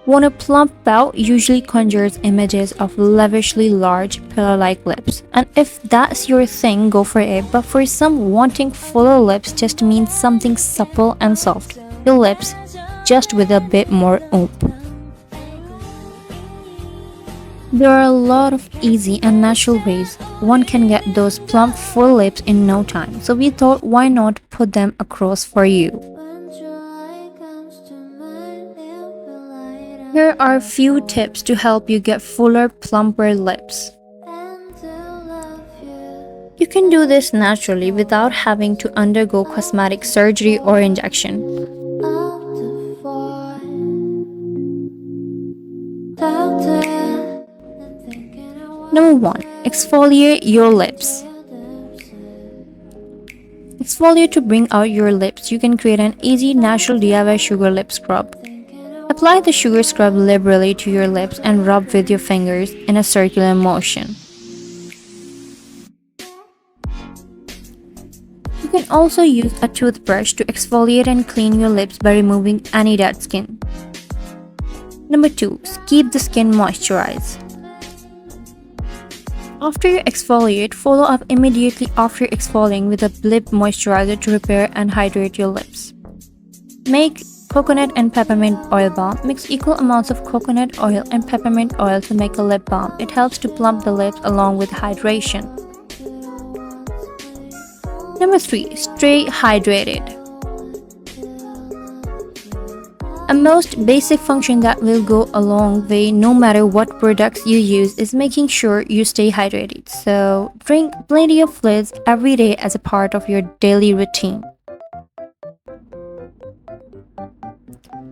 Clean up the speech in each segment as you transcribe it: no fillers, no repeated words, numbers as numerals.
When a plump bow usually conjures images of lavishly large, pillow-like lips. And if that's your thing, go for it. But for some, wanting fuller lips just means something supple and soft. Your lips, just with a bit more oomph. There are a lot of easy and natural ways one can get those plump, full lips in no time. So we thought, why not put them across for you? Here are a few tips to help you get fuller, plumper lips. You can do this naturally without having to undergo cosmetic surgery or injection. Number 1. Exfoliate your lips. Exfoliate to bring out your lips. You can create an easy, natural DIY sugar lip scrub. Apply the sugar scrub liberally to your lips and rub with your fingers in a circular motion. You can also use a toothbrush to exfoliate and clean your lips by removing any dead skin. Number 2. Keep the skin moisturized. After you exfoliate, follow up immediately after exfoliating with a lip moisturizer to repair and hydrate your lips. Make coconut and peppermint oil balm. Mix equal amounts of coconut oil and peppermint oil to make a lip balm. It helps to plump the lips along with hydration. Number 3. Stay hydrated. A most basic function that will go a long way no matter what products you use is making sure you stay hydrated. So, drink plenty of fluids every day as a part of your daily routine.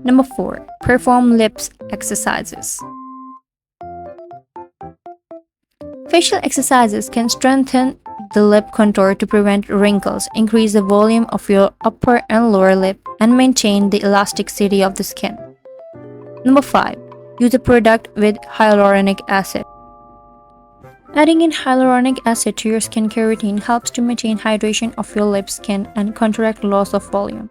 Number 4. Perform lips exercises. Facial exercises can strengthen the lip contour to prevent wrinkles, increase the volume of your upper and lower lip, and maintain the elasticity of the skin. Number 5. Use a product with hyaluronic acid. Adding in hyaluronic acid to your skincare routine helps to maintain hydration of your lip skin and counteract loss of volume.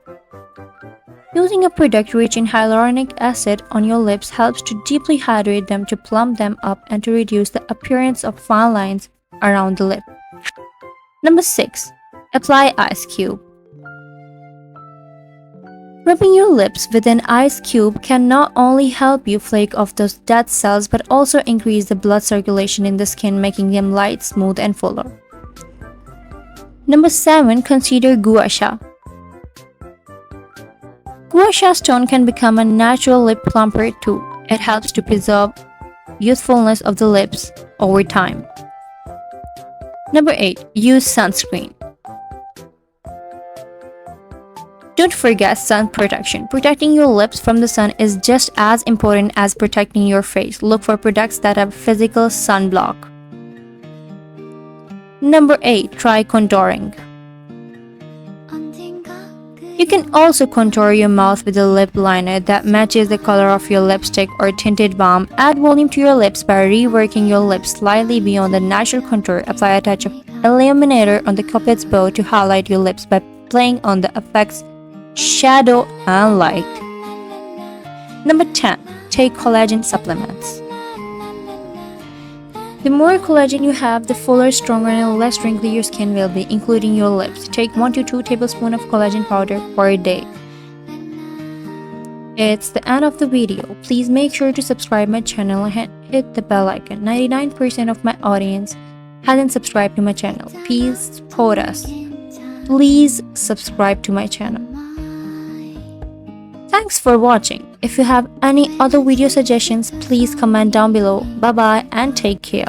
Using a product rich in hyaluronic acid on your lips helps to deeply hydrate them to plump them up and to reduce the appearance of fine lines around the lip. Number 6. Apply ice cube. Rubbing your lips with an ice cube can not only help you flake off those dead cells but also increase the blood circulation in the skin, making them light, smooth, and fuller. Number 7. Consider gua sha. Gua sha stone can become a natural lip plumper too. It helps to preserve youthfulness of the lips over time. Number 8. Use sunscreen. Don't forget sun protection. Protecting your lips from the sun is just as important as protecting your face. Look for products that have physical sunblock. Number 8. Try contouring. You can also contour your mouth with a lip liner that matches the color of your lipstick or tinted balm. Add volume to your lips by reworking your lips slightly beyond the natural contour. Apply a touch of illuminator on the cupid's bow to highlight your lips by playing on the effects shadow and light. Number 10. Take collagen supplements. The more collagen you have, the fuller, stronger, and less wrinkly your skin will be, including your lips. Take 1 to 2 tablespoons of collagen powder per day. It's the end of the video. Please make sure to subscribe my channel and hit the bell icon. 99% of my audience hasn't subscribed to my channel. Please support us. Please subscribe to my channel. Thanks for watching. If you have any other video suggestions, please comment down below. Bye bye and take care.